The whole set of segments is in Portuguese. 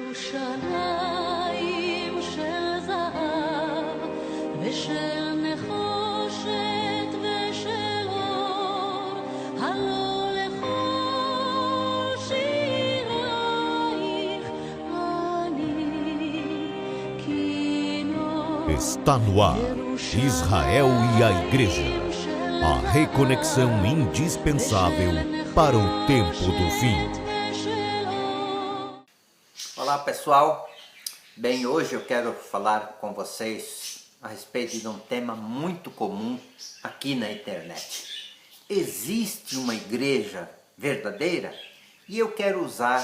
ירושלים של זהב ושל נחושת ושל אור, הלא לכל שירייך אני כינור. Está no ar, Israel e a Igreja, a reconexão indispensável para o tempo do fim. Olá pessoal, bem, hoje eu quero falar com vocês a respeito de um tema muito comum aqui na internet. Existe uma igreja verdadeira? E eu quero usar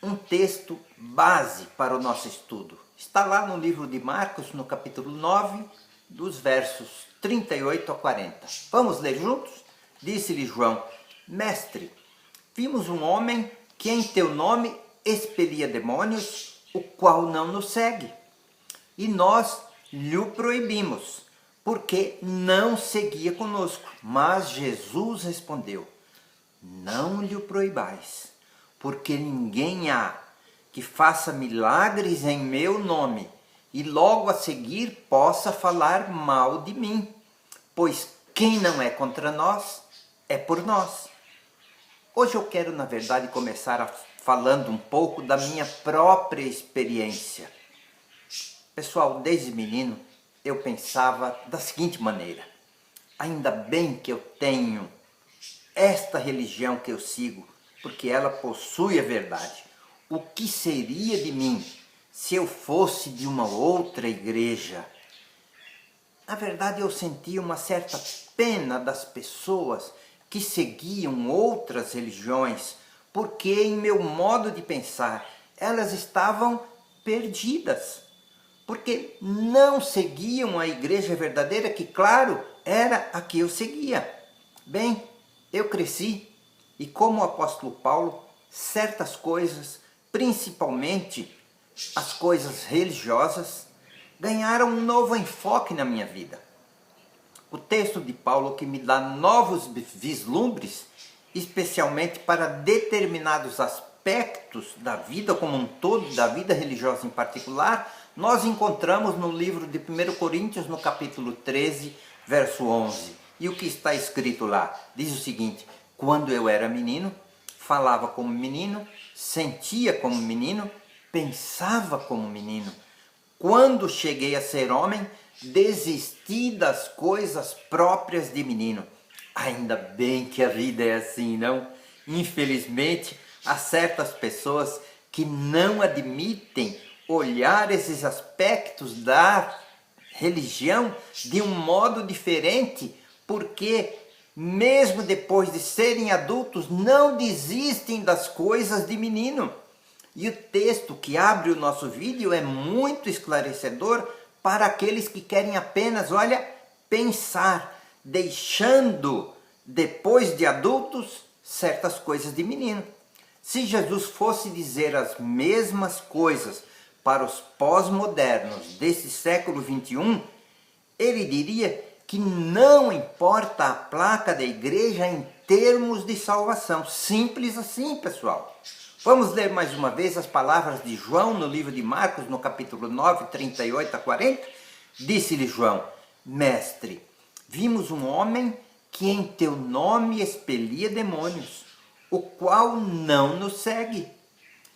um texto base para o nosso estudo. Está lá no livro de Marcos, no capítulo 9, dos versos 38 a 40. Vamos ler juntos? Disse-lhe João: Mestre, vimos um homem que em teu nome expelia demônios, o qual não nos segue. E nós lhe proibimos, porque não seguia conosco. Mas Jesus respondeu: não lhe proibais, porque ninguém há que faça milagres em meu nome e logo a seguir possa falar mal de mim. Pois quem não é contra nós, é por nós. Hoje eu quero, na verdade, começar falando um pouco da minha própria experiência. Pessoal, desde menino, eu pensava da seguinte maneira: ainda bem que eu tenho esta religião que eu sigo, porque ela possui a verdade. O que seria de mim se eu fosse de uma outra igreja? Na verdade, eu sentia uma certa pena das pessoas que seguiam outras religiões, porque em meu modo de pensar, elas estavam perdidas, porque não seguiam a igreja verdadeira, que claro, era a que eu seguia. Bem, eu cresci e, como o apóstolo Paulo, certas coisas, principalmente as coisas religiosas, ganharam um novo enfoque na minha vida. O texto de Paulo que me dá novos vislumbres, especialmente para determinados aspectos da vida como um todo, da vida religiosa em particular, nós encontramos no livro de 1 Coríntios, no capítulo 13, verso 11. E o que está escrito lá? Diz o seguinte: quando eu era menino, falava como menino, sentia como menino, pensava como menino. Quando cheguei a ser homem, desisti das coisas próprias de menino. Ainda bem que a vida é assim, não? Infelizmente, há certas pessoas que não admitem olhar esses aspectos da religião de um modo diferente, porque mesmo depois de serem adultos, não desistem das coisas de menino. E o texto que abre o nosso vídeo é muito esclarecedor para aqueles que querem apenas, pensar, deixando, depois de adultos, certas coisas de menino. Se Jesus fosse dizer as mesmas coisas para os pós-modernos desse século 21, ele diria que não importa a placa da igreja em termos de salvação. Simples assim, pessoal. Vamos ler mais uma vez as palavras de João no livro de Marcos, no capítulo 9, 38 a 40. Disse-lhe João: Mestre, vimos um homem que em teu nome expelia demônios, o qual não nos segue.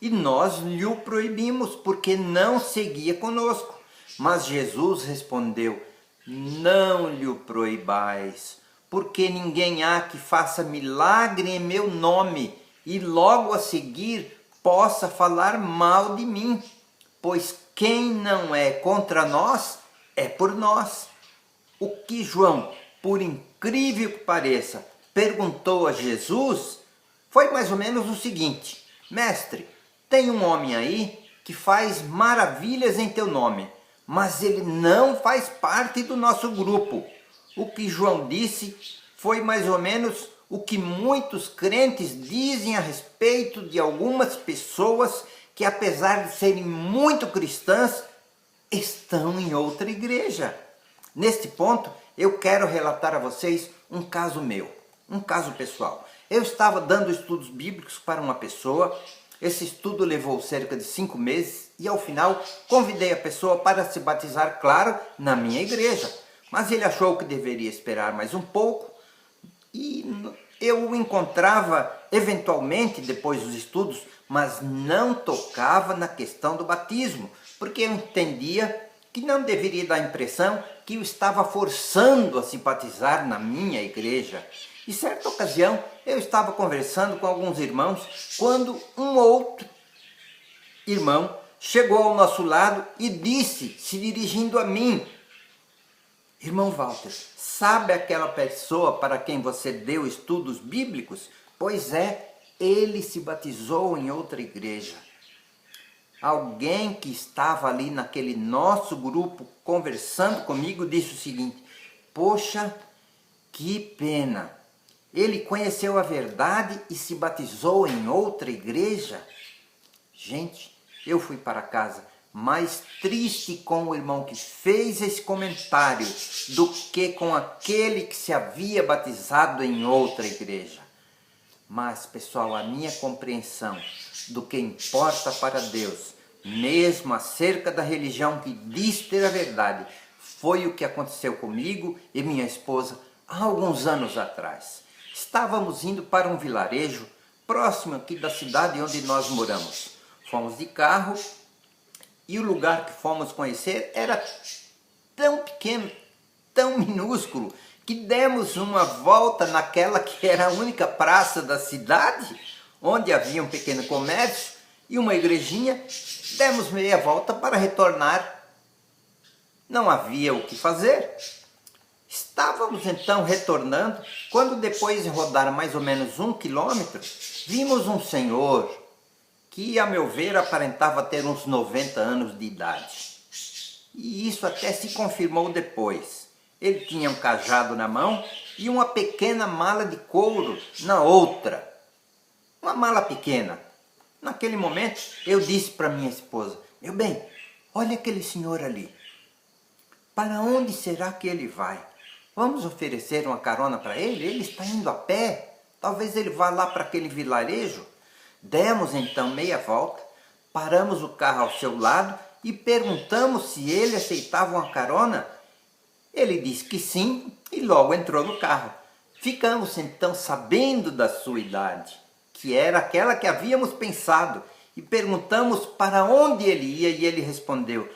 E nós lhe o proibimos, porque não seguia conosco. Mas Jesus respondeu: não lhe o proibais, porque ninguém há que faça milagre em meu nome e logo a seguir possa falar mal de mim. Pois quem não é contra nós, é por nós. O que João, por incrível que pareça, perguntou a Jesus foi mais ou menos o seguinte: Mestre, tem um homem aí que faz maravilhas em teu nome, mas ele não faz parte do nosso grupo. O que João disse foi mais ou menos o que muitos crentes dizem a respeito de algumas pessoas que, apesar de serem muito cristãs, estão em outra igreja. Neste ponto, eu quero relatar a vocês um caso meu, um caso pessoal. Eu estava dando estudos bíblicos para uma pessoa Esse estudo levou cerca de 5 meses e, ao final, convidei a pessoa para se batizar, claro, na minha igreja. Mas ele achou que deveria esperar mais um pouco e eu o encontrava eventualmente depois dos estudos, mas não tocava na questão do batismo, porque eu entendia que não deveria dar a impressão que eu estava forçando a se batizar na minha igreja. E certa ocasião eu estava conversando com alguns irmãos quando um outro irmão chegou ao nosso lado e disse, se dirigindo a mim: irmão Walter, sabe aquela pessoa para quem você deu estudos bíblicos? Pois é, ele se batizou em outra igreja. Alguém que estava ali naquele nosso grupo conversando comigo disse o seguinte: poxa, que pena, ele conheceu a verdade e se batizou em outra igreja. Gente, eu fui para casa mais triste com o irmão que fez esse comentário do que com aquele que se havia batizado em outra igreja. Mas, pessoal, a minha compreensão do que importa para Deus, mesmo acerca da religião que diz ter a verdade, foi o que aconteceu comigo e minha esposa há alguns anos atrás. Estávamos indo para um vilarejo próximo aqui da cidade onde nós moramos. Fomos de carro e o lugar que fomos conhecer era tão pequeno, tão minúsculo, que demos uma volta naquela que era a única praça da cidade, onde havia um pequeno comércio e uma igrejinha. Demos meia volta para retornar. Não havia o que fazer. Estávamos então retornando, quando depois de rodar mais ou menos 1 quilômetro, vimos um senhor que, a meu ver, aparentava ter uns 90 anos de idade. E isso até se confirmou depois. Ele tinha um cajado na mão e uma pequena mala de couro na outra. Uma mala pequena. Naquele momento, eu disse para minha esposa: meu bem, olha aquele senhor ali. Para onde será que ele vai? Vamos oferecer uma carona para ele? Ele está indo a pé. Talvez ele vá lá para aquele vilarejo. Demos então meia volta, paramos o carro ao seu lado e perguntamos se ele aceitava uma carona. Ele disse que sim e logo entrou no carro. Ficamos então sabendo da sua idade, que era aquela que havíamos pensado, e perguntamos para onde ele ia e ele respondeu: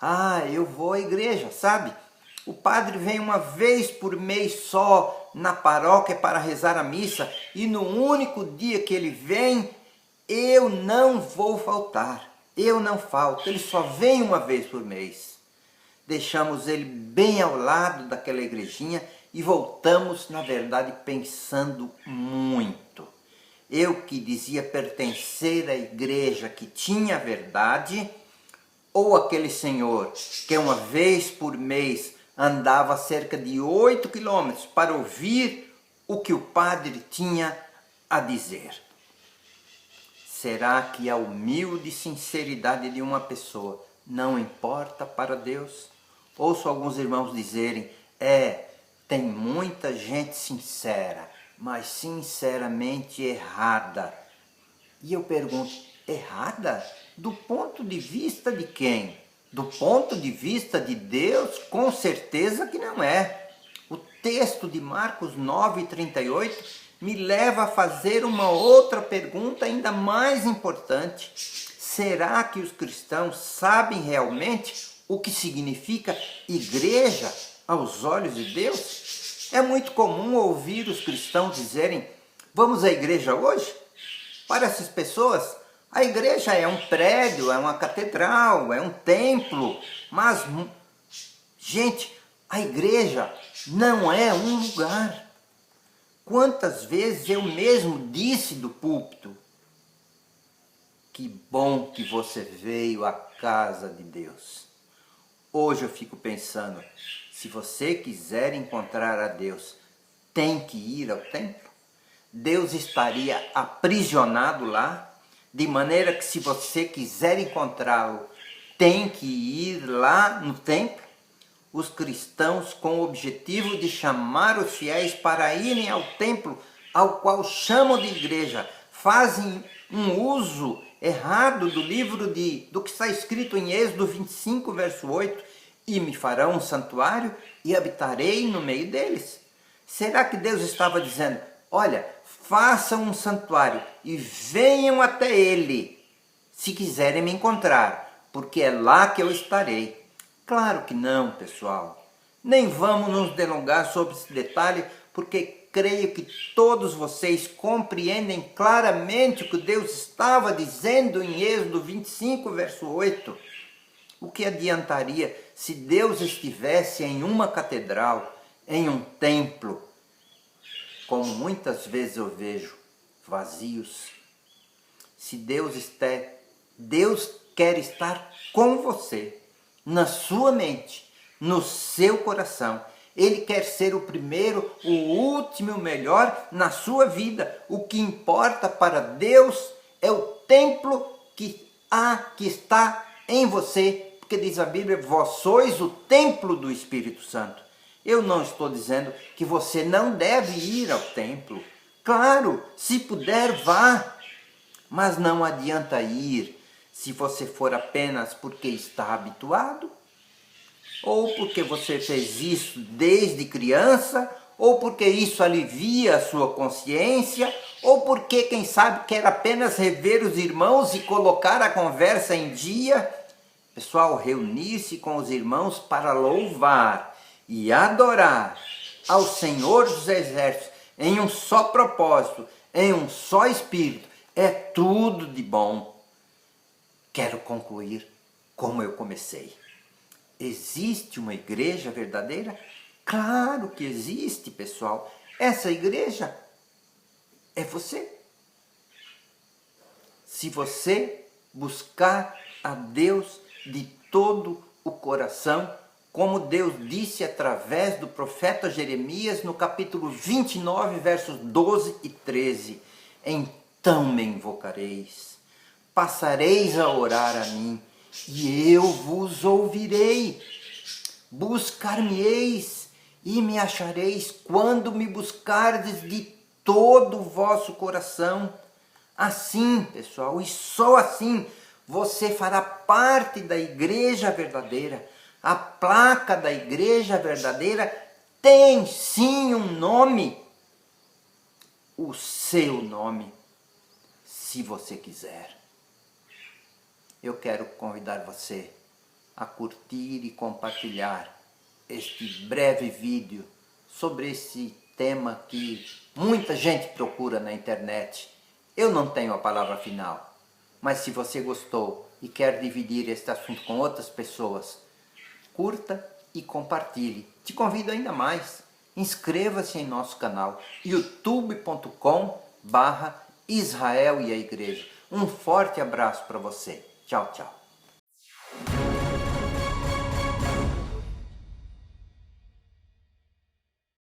ah, eu vou à igreja, sabe? O padre vem uma vez por mês só na paróquia para rezar a missa e no único dia que ele vem, eu não vou faltar. Eu não falto, ele só vem uma vez por mês. Deixamos ele bem ao lado daquela igrejinha e voltamos, na verdade, pensando muito. Eu que dizia pertencer à igreja que tinha a verdade, ou aquele senhor que uma vez por mês andava cerca de 8 quilômetros para ouvir o que o padre tinha a dizer. Será que a humilde sinceridade de uma pessoa não importa para Deus? Ouço alguns irmãos dizerem: tem muita gente sincera, mas sinceramente errada. E eu pergunto: errada? Do ponto de vista de quem? Do ponto de vista de Deus, com certeza que não é. O texto de Marcos 9:38 me leva a fazer uma outra pergunta ainda mais importante. Será que os cristãos sabem realmente o que significa igreja aos olhos de Deus? É muito comum ouvir os cristãos dizerem: vamos à igreja hoje? Para essas pessoas, a igreja é um prédio, é uma catedral, é um templo. Mas, gente, a igreja não é um lugar. Quantas vezes eu mesmo disse do púlpito: que bom que você veio à casa de Deus. Hoje eu fico pensando, se você quiser encontrar a Deus, tem que ir ao templo? Deus estaria aprisionado lá? De maneira que se você quiser encontrá-lo, tem que ir lá no templo? Os cristãos, com o objetivo de chamar os fiéis para irem ao templo, ao qual chamam de igreja, fazem um uso errado do livro do que está escrito em Êxodo 25, verso 8, e me farão um santuário e habitarei no meio deles. Será que Deus estava dizendo, olha, façam um santuário e venham até ele, se quiserem me encontrar, porque é lá que eu estarei? Claro que não, pessoal. Nem vamos nos delongar sobre esse detalhe, porque creio que todos vocês compreendem claramente o que Deus estava dizendo em Êxodo 25, verso 8. O que adiantaria se Deus estivesse em uma catedral, em um templo, como muitas vezes eu vejo, vazios? Se Deus quer estar com você, na sua mente, no seu coração. Ele quer ser o primeiro, o último e o melhor na sua vida. O que importa para Deus é o templo que está em você, porque diz a Bíblia, vós sois o templo do Espírito Santo. Eu não estou dizendo que você não deve ir ao templo. Claro, se puder, vá. Mas não adianta ir se você for apenas porque está habituado, ou porque você fez isso desde criança, ou porque isso alivia a sua consciência, ou porque, quem sabe, quer apenas rever os irmãos e colocar a conversa em dia. Pessoal, reunir-se com os irmãos para louvar e adorar ao Senhor dos Exércitos em um só propósito, em um só espírito, é tudo de bom. Quero concluir como eu comecei. Existe uma igreja verdadeira? Claro que existe, pessoal. Essa igreja é você. Se você buscar a Deus de todo o coração, como Deus disse através do profeta Jeremias no capítulo 29, versos 12 e 13. Então me invocareis, passareis a orar a mim, e eu vos ouvirei. Buscar-me-eis e me achareis quando me buscardes de todo o vosso coração. Assim, pessoal, e só assim você fará parte da igreja verdadeira. A placa da igreja verdadeira tem sim um nome. O seu nome, se você quiser. Eu quero convidar você a curtir e compartilhar este breve vídeo sobre esse tema que muita gente procura na internet. Eu não tenho a palavra final, mas se você gostou e quer dividir este assunto com outras pessoas, curta e compartilhe. Te convido ainda mais, inscreva-se em nosso canal youtube.com/Israel e a Igreja. Um forte abraço para você. Tchau, tchau.